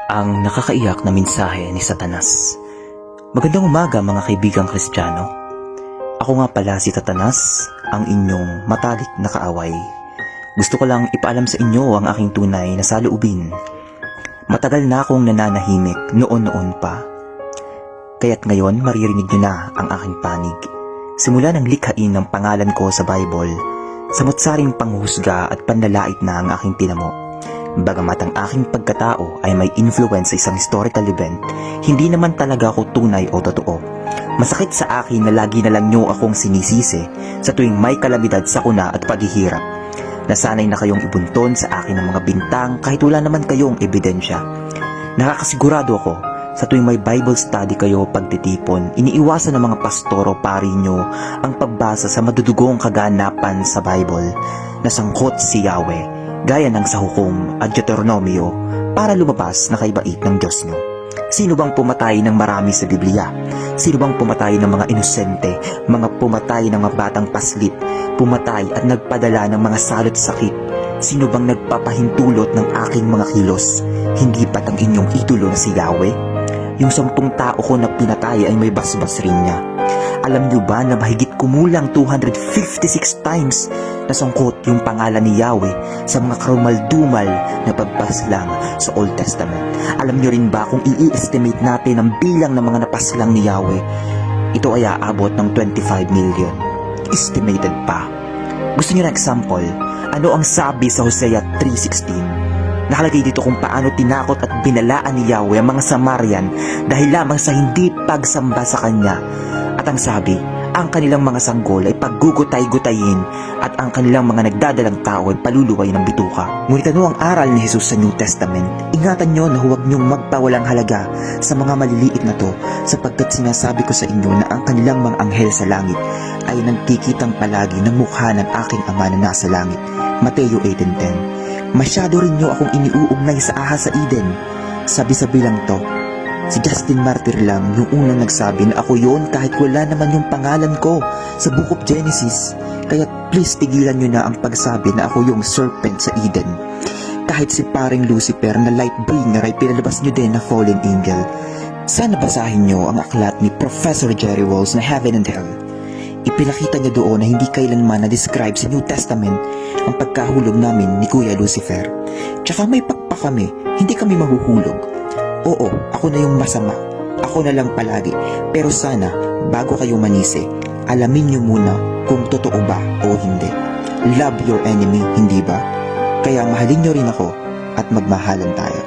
Ang nakakaiyak na mensahe ni Satanas. Magandang umaga mga kaibigang Kristiyano. Ako nga pala si Satanas, ang inyong matalik na kaaway. Gusto ko lang ipaalam sa inyo ang aking tunay na saloobin. Matagal na akong nananahimik noon-noon pa. Kaya't ngayon maririnig nyo na ang aking panig. Simula ng likhain ng pangalan ko sa Bible, samot-saring panghusga at panlalait na ang aking tinamo. Bagamat ang aking pagkatao ay may influence sa isang historical event, hindi naman talaga ako tunay o totoo. Masakit sa akin na lagi na lang nyo akong sinisisi sa tuwing may kalamidad sa kuna at paghihirap. Nasanay na kayong ibunton sa akin ng mga bintang kahit wala naman kayong ebidensya. Nakakasigurado ako sa tuwing may Bible study kayo pagtitipon, iniiwasan ng mga pastoro pari nyo ang pagbasa sa madudugong kaganapan sa Bible na sangkot si Yahweh, gaya ng sa hukom at Deuteronomio, para lumabas na kaibait ng Diyos nyo. Sino bang pumatay ng marami sa Biblia? Sino bang pumatay ng mga inosente, mga pumatay ng mga batang paslit, pumatay at nagpadala ng mga salot sakit? Sino bang nagpapahintulot ng aking mga kilos? Hindi ba't ang inyong idolo na si Yahweh? Yung 10 tao ko na pinatay ay may basbas rin niya. Alam niyo ba na mahigit kumulang 256 times nasangkot yung pangalan ni Yahweh sa mga karumaldumal na pagbaslang sa Old Testament? Alam niyo rin ba kung i-estimate natin ang bilang ng mga napaslang ni Yahweh, ito ay aabot ng 25 million. Estimated pa. Gusto niyo na example? Ano ang sabi sa Hosea 3:16? Nakalagay dito kung paano tinakot at binalaan ni Yahweh ang mga Samarian dahil lamang sa hindi pagsamba sa Kanya. At ang sabi, ang kanilang mga sanggol ay paggugutay-gutayin at ang kanilang mga nagdadalang tao ay paluluway ng bituka. Ngunit ano ang aral ni Jesus sa New Testament? Ingatan nyo na huwag nyong magpawalang halaga sa mga maliliit na to, sapagkat sinasabi ko sa inyo na ang kanilang mga anghel sa langit ay nagkikitang palagi ng mukha ng aking Ama na nasa langit. Mateo 8:10. Masyado rin nyo akong iniuugnay sa ahas sa Eden. Sabi-sabi lang to. Si Justin Martyr lang yung unang nagsabi na ako yon kahit wala naman yung pangalan ko sa Book of Genesis. Kaya please tigilan nyo na ang pagsabi na ako yung serpent sa Eden. Kahit si paring Lucifer na light bringer ay pinalabas nyo din na fallen angel. Sana basahin nyo ang aklat ni Professor Jerry Walls na Heaven and Hell. Ipinakita niya doon na hindi kailanman na-describe sa New Testament ang pagkahulog namin ni Kuya Lucifer. Tsaka may pakpak kami, hindi kami mahuhulog. Oo, ako na yung masama. Ako na lang palagi. Pero sana, bago kayo manisi, alamin niyo muna kung totoo ba o hindi. Love your enemy, hindi ba? Kaya mahalin niyo rin ako at magmahalan tayo.